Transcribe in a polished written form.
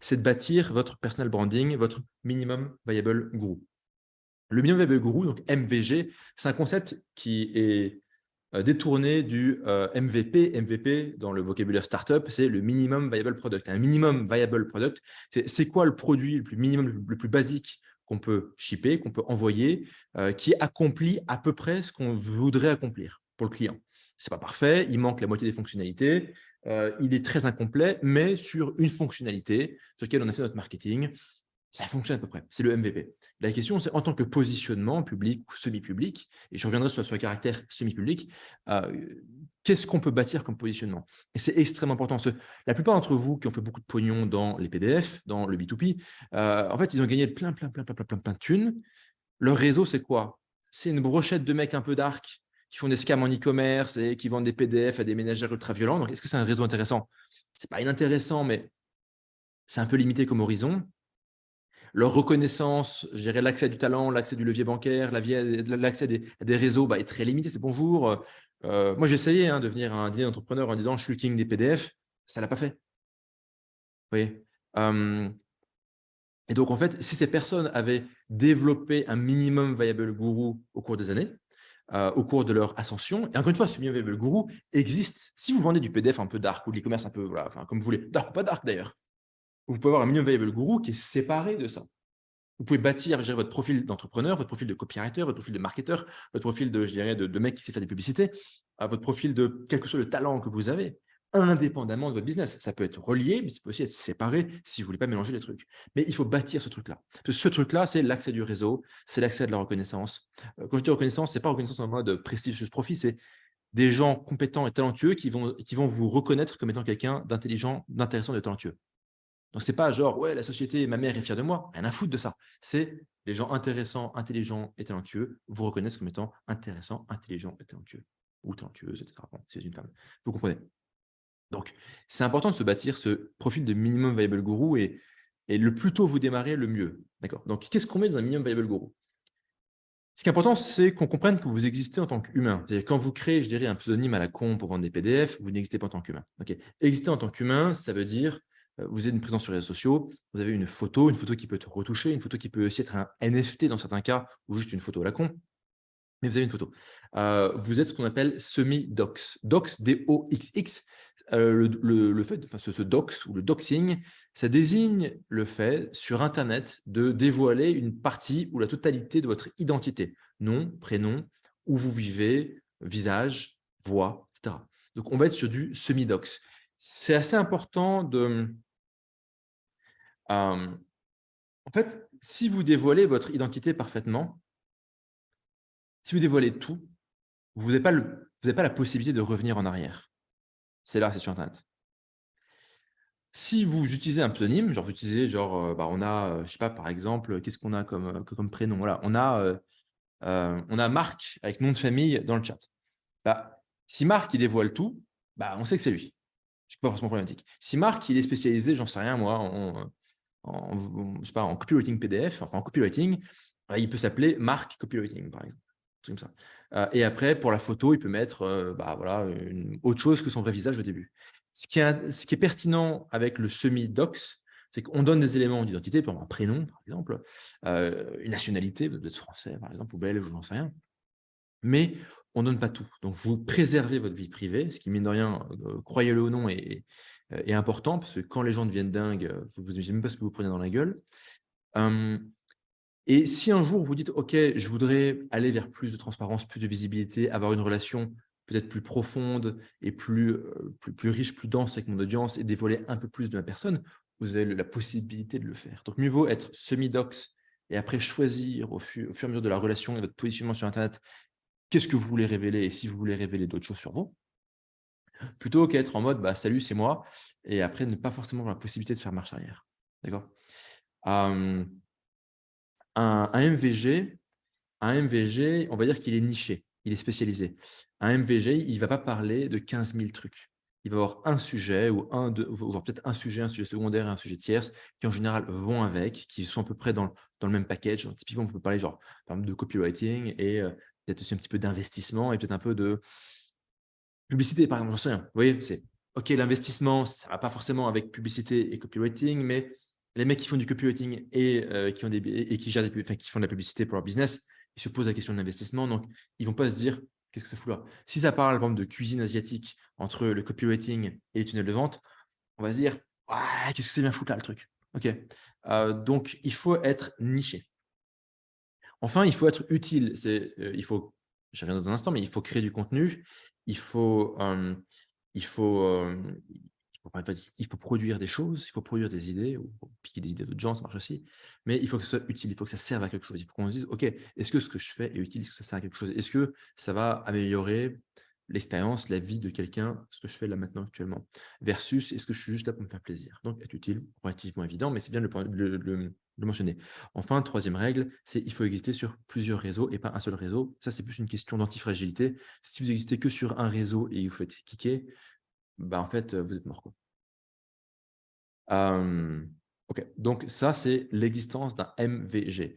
c'est de bâtir votre personal branding, votre minimum viable guru. Le minimum viable guru, donc MVG, c'est un concept qui est détourné du MVP. MVP, dans le vocabulaire startup, c'est le minimum viable product. Un minimum viable product, c'est quoi le produit le plus minimum, le plus basique qu'on peut shipper, qu'on peut envoyer, qui accomplit à peu près ce qu'on voudrait accomplir pour le client. Ce n'est pas parfait, il manque la moitié des fonctionnalités, il est très incomplet, mais sur une fonctionnalité sur laquelle on a fait notre marketing, ça fonctionne à peu près. C'est le MVP. La question, c'est en tant que positionnement public ou semi-public, et je reviendrai sur le caractère semi-public, qu'est-ce qu'on peut bâtir comme positionnement? Et c'est extrêmement important. La plupart d'entre vous qui ont fait beaucoup de pognon dans les PDF, dans le B2B, en fait, ils ont gagné plein de thunes. Leur réseau, c'est quoi? C'est une brochette de mecs un peu dark qui font des scams en e-commerce et qui vendent des PDF à des ménagères ultra violents. Donc, est-ce que c'est un réseau intéressant? C'est pas inintéressant, mais c'est un peu limité comme horizon. Leur reconnaissance, je dirais l'accès du talent, l'accès du levier bancaire, l'accès à des réseaux est très limité. C'est bonjour. Moi, j'ai essayé de devenir un dîner d'entrepreneur en disant je suis le king des PDF. Ça ne l'a pas fait. Vous voyez. Et donc, en fait, si ces personnes avaient développé un minimum viable guru au cours des années, au cours de leur ascension, et encore une fois, ce minimum viable guru existe. Si vous vendez du PDF un peu dark ou de l'e-commerce un peu, voilà, enfin, comme vous voulez, dark ou pas dark d'ailleurs, vous pouvez avoir un minimum viable guru qui est séparé de ça. Vous pouvez bâtir, je dirais, votre profil d'entrepreneur, votre profil de copywriter, votre profil de marketeur, votre profil de, je dirais, de mec qui sait faire des publicités, votre profil de quel que soit le talent que vous avez, indépendamment de votre business. Ça peut être relié, mais ça peut aussi être séparé si vous ne voulez pas mélanger les trucs. Mais il faut bâtir ce truc-là. Ce truc-là, c'est l'accès du réseau, c'est l'accès à de la reconnaissance. Quand je dis reconnaissance, ce n'est pas reconnaissance en mode prestigious profit, c'est des gens compétents et talentueux qui vont vous reconnaître comme étant quelqu'un d'intelligent, d'intéressant et de talentueux. Donc, ce n'est pas genre, ouais, la société, ma mère est fière de moi. Rien à foutre de ça. C'est les gens intéressants, intelligents et talentueux vous reconnaissent comme étant intéressants, intelligents et talentueux. Ou talentueuse, etc. Bon, c'est une femme. Vous comprenez. Donc, c'est important de se bâtir ce profil de minimum viable guru et le plus tôt vous démarrez, le mieux. D'accord. Donc, qu'est-ce qu'on met dans un minimum viable guru? Ce qui est important, c'est qu'on comprenne que vous existez en tant qu'humain. C'est-à-dire quand vous créez, je dirais, un pseudonyme à la con pour vendre des PDF, vous n'existez pas en tant qu'humain. Okay. Exister en tant qu'humain, ça veut dire vous avez une présence sur les réseaux sociaux, vous avez une photo qui peut être retouchée, une photo qui peut aussi être un NFT dans certains cas, ou juste une photo à la con, mais vous avez une photo. Vous êtes ce qu'on appelle semi-dox. Dox, D-O-X-X. Le fait, enfin, ce dox ou le doxing, ça désigne le fait sur Internet de dévoiler une partie ou la totalité de votre identité. Nom, prénom, où vous vivez, visage, voix, etc. Donc, on va être sur du semi-dox. C'est assez important de… en fait, si vous dévoilez votre identité parfaitement, si vous dévoilez tout, vous n'avez pas la possibilité de revenir en arrière. C'est là, c'est sur Internet. Si vous utilisez un pseudonyme, genre vous utilisez, on a, je sais pas, par exemple, qu'est-ce qu'on a comme prénom? Voilà, on a Marc avec nom de famille dans le chat. Si Marc il dévoile tout, on sait que c'est lui. C'est pas forcément problématique. Si Marc il est spécialisé, j'en sais rien moi, je sais pas, en copywriting PDF, enfin en copywriting, il peut s'appeler Marc Copywriting, par exemple. Comme ça. Et après, pour la photo, il peut mettre une autre chose que son vrai visage au début. Ce qui est pertinent avec le semi-dox, c'est qu'on donne des éléments d'identité, par exemple un prénom, par exemple, une nationalité, peut-être français, par exemple, ou belge, ou j'en sais rien. Mais on ne donne pas tout. Donc, vous préservez votre vie privée, ce qui, mine de rien, croyez-le ou non, est important, parce que quand les gens deviennent dingues, vous n'imaginez même pas ce que vous prenez dans la gueule. Et si un jour vous dites, OK, je voudrais aller vers plus de transparence, plus de visibilité, avoir une relation peut-être plus profonde et plus riche, plus dense avec mon audience et dévoiler un peu plus de ma personne, vous avez la possibilité de le faire. Donc, mieux vaut être semi-dox et après choisir au fur et à mesure de la relation et votre positionnement sur Internet, qu'est-ce que vous voulez révéler et si vous voulez révéler d'autres choses sur vous, plutôt qu'être en mode, salut, c'est moi, et après ne pas forcément avoir la possibilité de faire marche arrière. D'accord. Un MVG, on va dire qu'il est niché, il est spécialisé. Un MVG, il ne va pas parler de 15 000 trucs. Il va avoir un sujet ou peut-être un sujet secondaire et un sujet tierce qui en général vont avec, qui sont à peu près dans le même package. Donc, typiquement, vous pouvez parler par exemple, de copywriting et peut-être aussi un petit peu d'investissement et peut-être un peu de publicité, par exemple, j'en sais rien. Vous voyez, c'est OK, l'investissement, ça ne va pas forcément avec publicité et copywriting, mais les mecs qui font du copywriting et qui gèrent enfin, qui font de la publicité pour leur business, ils se posent la question de l'investissement. Donc, ils vont pas se dire: «Qu'est-ce que ça fout là?» Si ça parle, par exemple, de cuisine asiatique entre le copywriting et les tunnels de vente, on va se dire: «Ouais, qu'est-ce que ça vient foutre là, le truc?» OK. Donc il faut être niché. Enfin, il faut être utile. Il faut j'y reviendrai dans un instant, mais il faut créer du contenu. Il faut, il faut, il faut produire des choses, il faut produire des idées ou piquer des idées d'autres gens, ça marche aussi. Mais il faut que ce soit utile, il faut que ça serve à quelque chose. Il faut qu'on se dise: «OK, est-ce que ce que je fais est utile? Est-ce que ça sert à quelque chose? Est-ce que ça va améliorer l'expérience, la vie de quelqu'un, ce que je fais là maintenant actuellement? Versus est-ce que je suis juste là pour me faire plaisir?» Donc être utile, relativement évident, mais c'est bien de le mentionner. Enfin, troisième règle, c'est il faut exister sur plusieurs réseaux et pas un seul réseau. Ça, c'est plus une question d'antifragilité. Si vous existez que sur un réseau et vous faites kicker, bah, en fait, vous êtes mort, quoi. OK, donc ça, c'est l'existence d'un MVG.